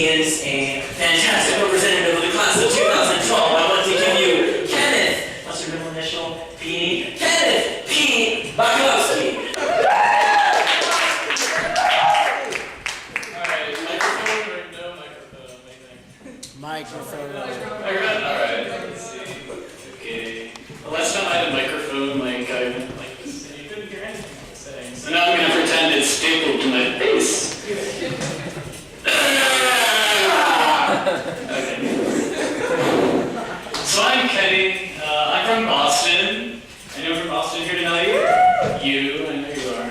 He is a fantastic representative of the class of 2012. I want to give you Kenneth. What's your middle initial? P. Kenneth P. Bakalowski. Microphone. Alright, let's see. Okay. The last time I had a microphone, I went like this, and you couldn't hear anything I was saying. So now I'm going to pretend it's stapled to my face. Okay. So I'm Kenny. I'm from Boston. Anyone from Boston here tonight? You, I know you are.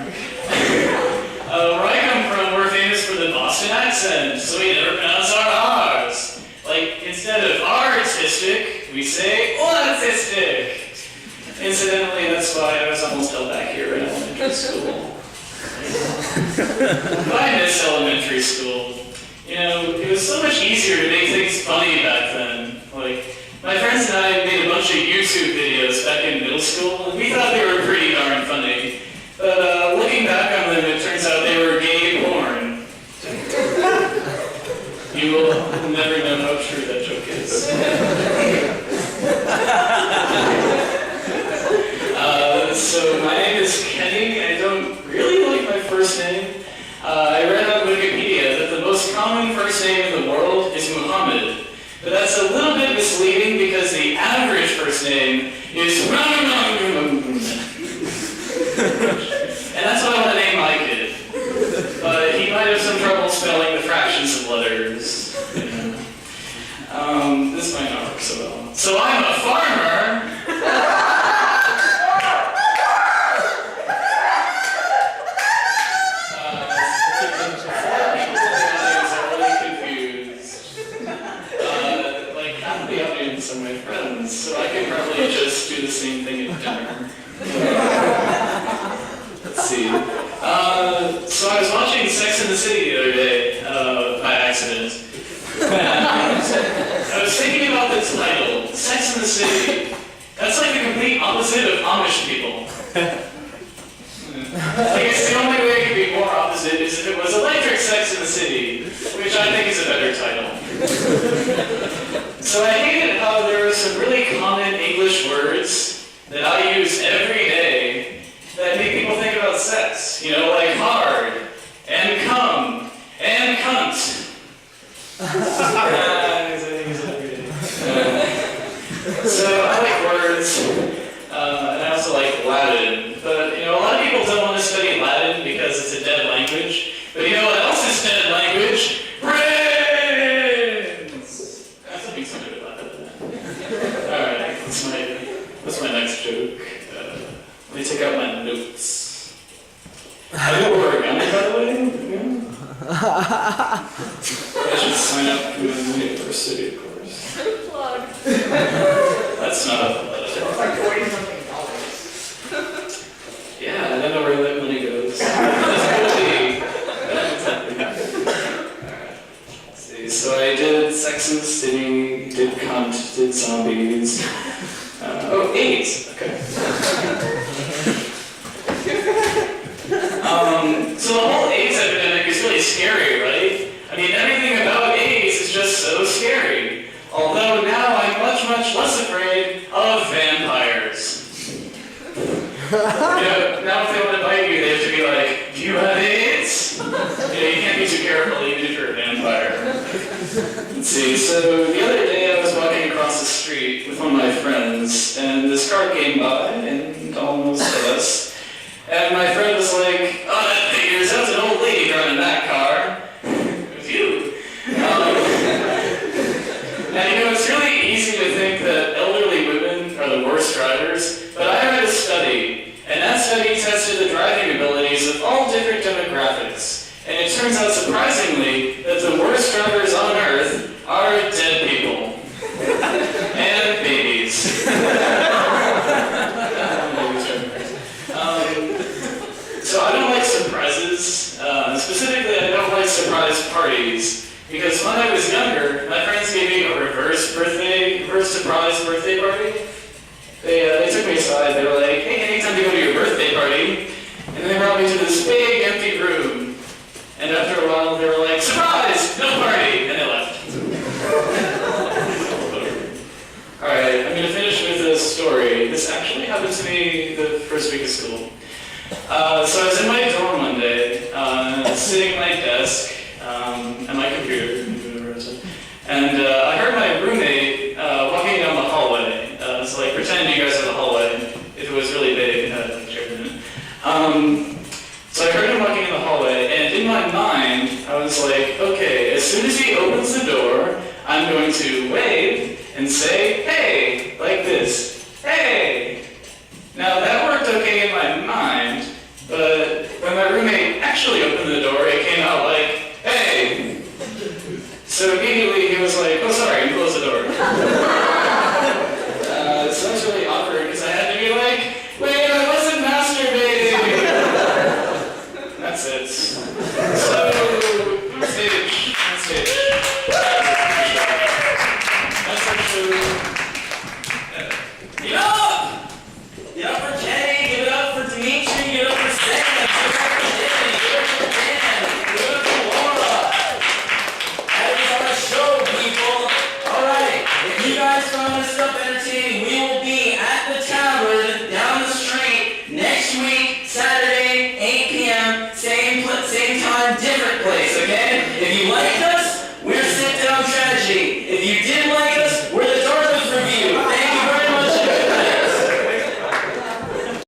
Where I come from, we're famous for the Boston accent, so we never pronounce our R's. Like, instead of artistic, we say autistic. Incidentally, that's why I was almost held back here in elementary school. I miss elementary school. You know, it was so much easier to make things funny back then. Like, my friends and I made a bunch of YouTube videos back in middle school, and we thought they were pretty darn funny. But looking back on them, it turns out they were gay porn. You will never know how true that joke is. So my name is Kenny. I don't really like my first name. I read on Wikipedia that the most common first name in the world is Muhammad. But that's a little bit misleading because the average first name is and that's what I want to name my kid. But he might have some trouble spelling the fractions of letters. This might not work so well. So I'm a farmer. Some of my friends, so I can probably just do the same thing at dinner. Let's see. So I was watching Sex and the City the other day, by accident. I was thinking about the title, Sex and the City. That's like the complete opposite of Amish people. I guess the only way it could be more opposite is if it was Electric Sex in the City, which I think is a better title. So I hated how there were some really common English words that I use every day that make people think about sex. You know, like hard, and come, and cunt. So I like words, and I also like Latin. But, you know, a lot of people don't want to study Latin because it's a dead language. But you know what else is dead language? What's my next joke? Let me take out my notes. I do origami, by the way. Yeah. I should sign up to the university, of course. Plug. That's not a plug. It's like $40-something. Yeah, I don't know where that money goes. Alright. Let's see. So I did Sex and the City, did cunt, did zombies. AIDS. Okay. So the whole AIDS epidemic is really scary, right? I mean, everything about AIDS is just so scary. Although now I'm much, much less afraid of vampires. You know, now if they want to bite you, they have to be like, do you have AIDS? You know, you can't be too careful even if you're a vampire. Let's see, so the other day I was walking across the street with one of my friends, and this car came by and almost hit us. And my friend was like, oh, that figures, that's an old lady driving that car. It was you. And you know, it's really easy to think that elderly women are the worst drivers, but I read a study, and that study tested the driving abilities of all different demographics. And it turns out, surprisingly, that the worst drivers on Earth are dead people. And babies. So I don't like surprises. Specifically, I don't like surprise parties. Because when I was younger, my friends gave me a reverse surprise birthday party. They took me aside. They were like, hey, anytime to go to your birthday party. And they brought me to this big empty room. And after a while, they were like, surprise, no party. And it this actually happened to me the first week of school. So I was in my dorm one day, sitting at my desk, at my computer, and I heard my roommate walking down the hallway. So like, pretend you guys are the hallway. If it was really big, it had like a chair in it. So I heard him walking in the hallway, and in my mind, I was like, okay, as soon as he opens the door, I'm going to wave and say, hey, like this, hey. Now that worked okay in my mind, but when my roommate actually opened the door, it came out like, hey. So immediately he was like, oh sorry, and closed the door. So that was really awkward, because I had to be like, wait, I wasn't masturbating. That's it. So, on stage. That's actually... Give it up! Give it up for Kenny, give it up for Dimitri, give it up for Sam, give it up for Danny, give it up for Dan, give it up for Laura. That is our show, people. Alright, if you guys found this stuff entertaining, we will be at the tavern down the street next week, Saturday, 8 p.m., same time, different place.